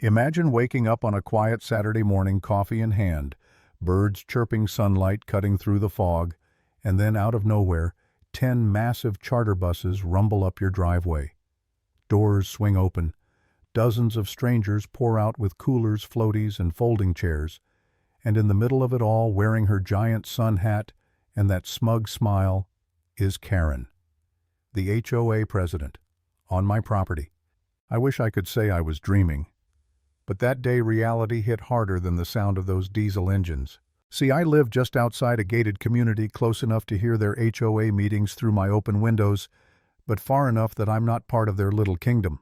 Imagine waking up on a quiet Saturday morning, coffee in hand, birds chirping, sunlight cutting through the fog, and then out of nowhere, 10 massive charter buses rumble up your driveway. Doors swing open. Dozens of strangers pour out with coolers, floaties, and folding chairs, and in the middle of it all, wearing her giant sun hat and that smug smile, is Karen, the HOA president, on my property. I wish I could say I was dreaming, but that day reality hit harder than the sound of those diesel engines. See, I live just outside a gated community, close enough to hear their HOA meetings through my open windows, but far enough that I'm not part of their little kingdom.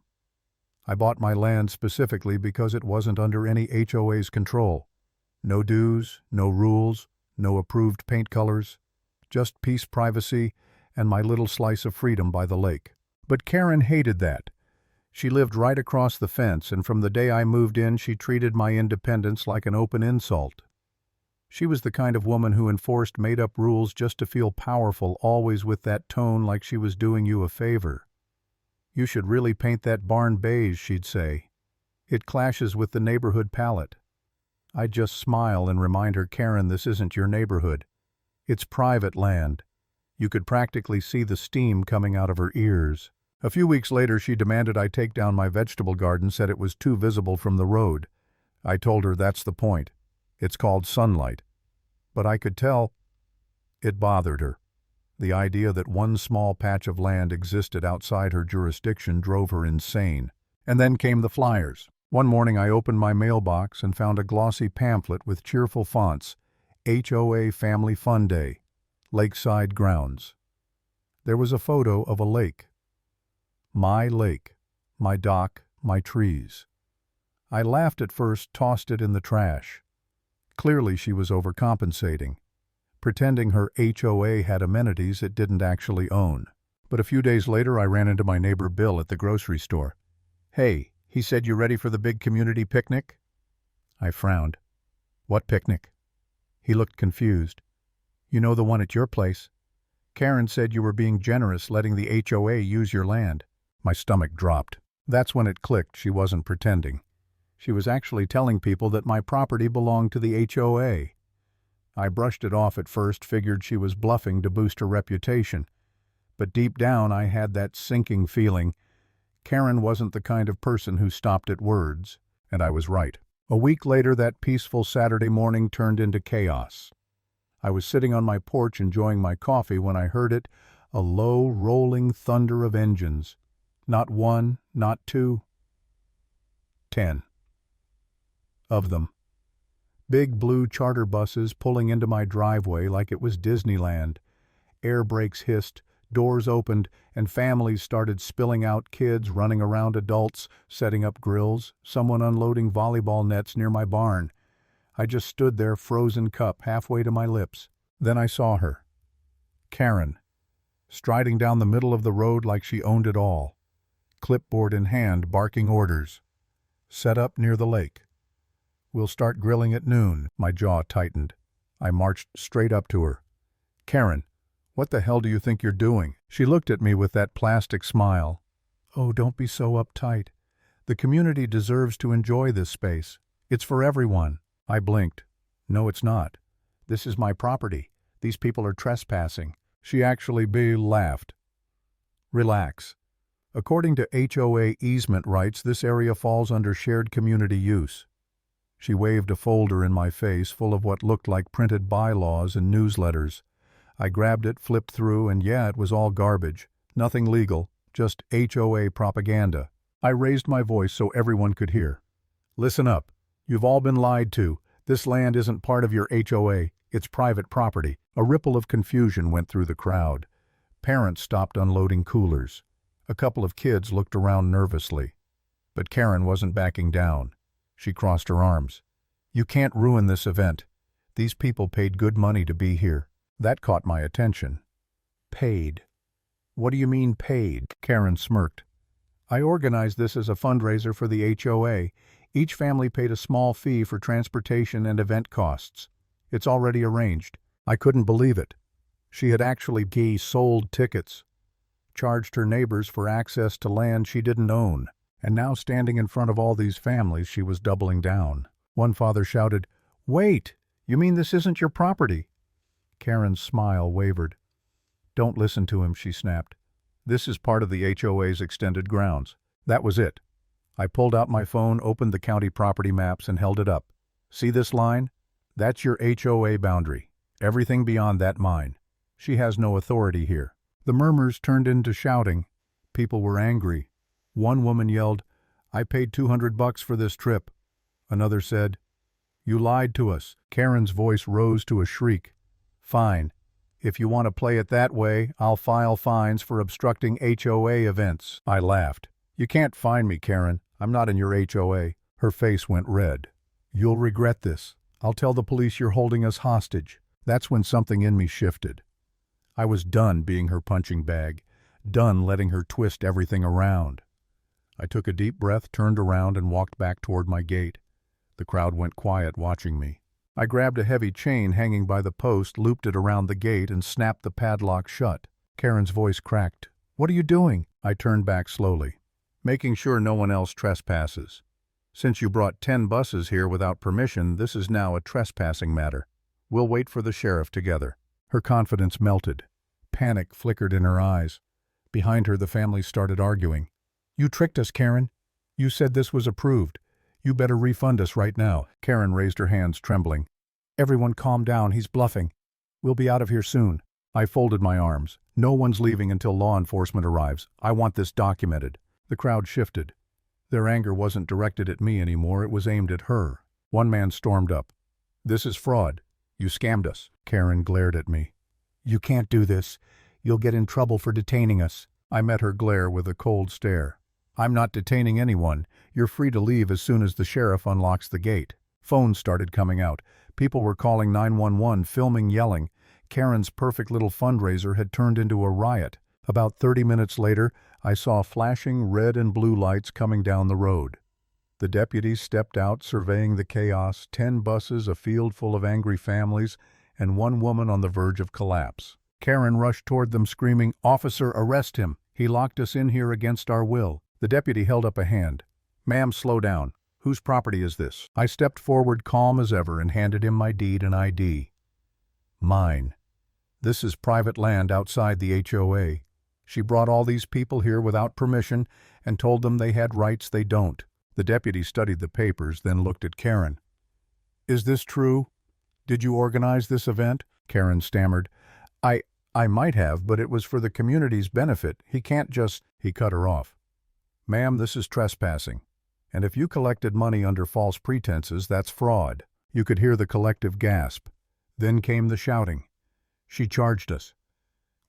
I bought my land specifically because it wasn't under any HOA's control. No dues, no rules, no approved paint colors, just peace, privacy, and my little slice of freedom by the lake. But Karen hated that. She lived right across the fence, and from the day I moved in, she treated my independence like an open insult. She was the kind of woman who enforced made-up rules just to feel powerful, always with that tone like she was doing you a favor. "You should really paint that barn beige," she'd say. "It clashes with the neighborhood palette." I'd just smile and remind her, "Karen, this isn't your neighborhood. It's private land." You could practically see the steam coming out of her ears. A few weeks later, she demanded I take down my vegetable garden, said it was too visible from the road. I told her that's the point. It's called sunlight. But I could tell it bothered her. The idea that one small patch of land existed outside her jurisdiction drove her insane. And then came the flyers. One morning I opened my mailbox and found a glossy pamphlet with cheerful fonts, HOA Family Fun Day, Lakeside Grounds. There was a photo of a lake. My lake, my dock, my trees. I laughed at first, tossed it in the trash. Clearly she was overcompensating, pretending her HOA had amenities it didn't actually own. But a few days later I ran into my neighbor Bill at the grocery store. "Hey," he said, "you ready for the big community picnic?" I frowned. "What picnic?" He looked confused. "You know, the one at your place. Karen said you were being generous, letting the HOA use your land." My stomach dropped. That's when it clicked. She wasn't pretending. She was actually telling people that my property belonged to the HOA. I brushed it off at first, figured she was bluffing to boost her reputation. But deep down I had that sinking feeling. Karen wasn't the kind of person who stopped at words, and I was right. A week later, that peaceful Saturday morning turned into chaos. I was sitting on my porch enjoying my coffee when I heard it, a low, rolling thunder of engines. Not one, not two, 10 of them. Big blue charter buses pulling into my driveway like it was Disneyland. Air brakes hissed, doors opened, and families started spilling out, kids running around, adults setting up grills, someone unloading volleyball nets near my barn. I just stood there, frozen cup halfway to my lips. Then I saw her. Karen, striding down the middle of the road like she owned it all. Clipboard in hand, barking orders. "Set up near the lake. We'll start grilling at noon." My jaw tightened. I marched straight up to her. "Karen, what the hell do you think you're doing?" She looked at me with that plastic smile. "Oh, don't be so uptight. The community deserves to enjoy this space. It's for everyone." I blinked. "No, it's not. This is my property. These people are trespassing." She actually laughed. "Relax. According to HOA easement rights, this area falls under shared community use." She waved a folder in my face full of what looked like printed bylaws and newsletters. I grabbed it, flipped through, and yeah, it was all garbage. Nothing legal, just HOA propaganda. I raised my voice so everyone could hear. "Listen up. You've all been lied to. This land isn't part of your HOA. It's private property." A ripple of confusion went through the crowd. Parents stopped unloading coolers. A couple of kids looked around nervously. But Karen wasn't backing down. She crossed her arms. "You can't ruin this event. These people paid good money to be here." That caught my attention. "Paid? What do you mean paid?" Karen smirked. "I organized this as a fundraiser for the HOA. Each family paid a small fee for transportation and event costs. It's already arranged." I couldn't believe it. She had actually sold tickets, charged her neighbors for access to land she didn't own. And now, standing in front of all these families, she was doubling down. One father shouted, "Wait! You mean this isn't your property?" Karen's smile wavered. "Don't listen to him," she snapped. "This is part of the HOA's extended grounds." That was it. I pulled out my phone, opened the county property maps, and held it up. "See this line? That's your HOA boundary. Everything beyond that mine. She has no authority here." The murmurs turned into shouting. People were angry. One woman yelled, "I paid $200 for this trip." Another said, "You lied to us." Karen's voice rose to a shriek. "Fine. If you want to play it that way, I'll file fines for obstructing HOA events." I laughed. "You can't fine me, Karen. I'm not in your HOA." Her face went red. "You'll regret this. I'll tell the police you're holding us hostage." That's when something in me shifted. I was done being her punching bag, done letting her twist everything around. I took a deep breath, turned around, and walked back toward my gate. The crowd went quiet, watching me. I grabbed a heavy chain hanging by the post, looped it around the gate, and snapped the padlock shut. Karen's voice cracked. "What are you doing?" I turned back slowly. "Making sure no one else trespasses. Since you brought 10 buses here without permission, this is now a trespassing matter. We'll wait for the sheriff together." Her confidence melted. Panic flickered in her eyes. Behind her, the family started arguing. "You tricked us, Karen. You said this was approved. You better refund us right now." Karen raised her hands, trembling. "Everyone calm down, he's bluffing. We'll be out of here soon." I folded my arms. "No one's leaving until law enforcement arrives. I want this documented." The crowd shifted. Their anger wasn't directed at me anymore, it was aimed at her. One man stormed up. "This is fraud. You scammed us." Karen glared at me. "You can't do this. You'll get in trouble for detaining us." I met her glare with a cold stare. "I'm not detaining anyone. You're free to leave as soon as the sheriff unlocks the gate." Phones started coming out. People were calling 911, filming, yelling. Karen's perfect little fundraiser had turned into a riot. About 30 minutes later, I saw flashing red and blue lights coming down the road. The deputies stepped out, surveying the chaos, 10 buses, a field full of angry families, and one woman on the verge of collapse. Karen rushed toward them, screaming, "Officer, arrest him. He locked us in here against our will." The deputy held up a hand. "Ma'am, slow down. Whose property is this?" I stepped forward, calm as ever, and handed him my deed and ID. "Mine. This is private land outside the HOA. She brought all these people here without permission and told them they had rights they don't." The deputy studied the papers, then looked at Karen. "Is this true? Did you organize this event?" Karen stammered. I might have, but it was for the community's benefit. He can't just—" He cut her off. "Ma'am, this is trespassing. And if you collected money under false pretenses, that's fraud." You could hear the collective gasp. Then came the shouting. "She charged us.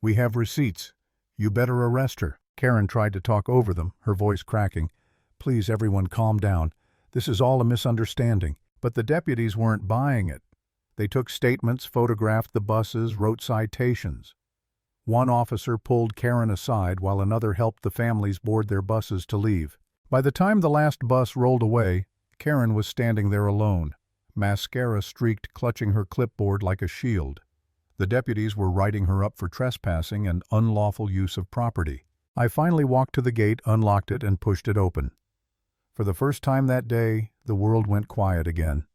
We have receipts. You better arrest her." Karen tried to talk over them, her voice cracking. "Please, everyone, calm down. This is all a misunderstanding." But the deputies weren't buying it. They took statements, photographed the buses, wrote citations. One officer pulled Karen aside while another helped the families board their buses to leave. By the time the last bus rolled away, Karen was standing there alone, mascara streaked, clutching her clipboard like a shield. The deputies were writing her up for trespassing and unlawful use of property. I finally walked to the gate, unlocked it, and pushed it open. For the first time that day, the world went quiet again.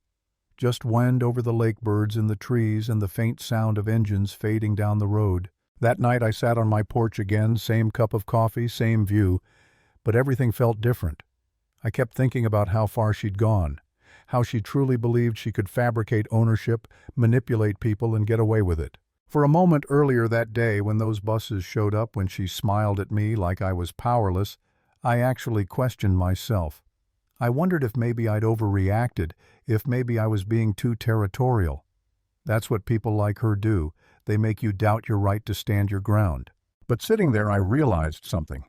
Just wind over the lake birds in the trees and the faint sound of engines fading down the road. That night I sat on my porch again, same cup of coffee, same view, but everything felt different. I kept thinking about how far she'd gone, how she truly believed she could fabricate ownership, manipulate people, and get away with it. For a moment earlier that day, when those buses showed up, when she smiled at me like I was powerless, I actually questioned myself. I wondered if maybe I'd overreacted, if maybe I was being too territorial. That's what people like her do. They make you doubt your right to stand your ground. But sitting there, I realized something.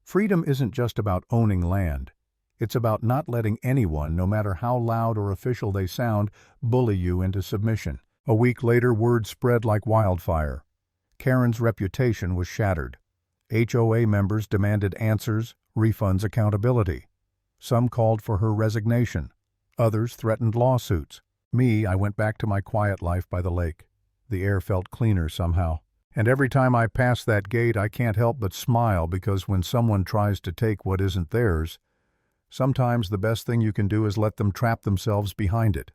Freedom isn't just about owning land. It's about not letting anyone, no matter how loud or official they sound, bully you into submission. A week later, word spread like wildfire. Karen's reputation was shattered. HOA members demanded answers, refunds, accountability. Some called for her resignation. Others threatened lawsuits. Me, I went back to my quiet life by the lake. The air felt cleaner somehow, And every time I pass that gate, I can't help but smile because when someone tries to take what isn't theirs, sometimes the best thing you can do is let them trap themselves behind it.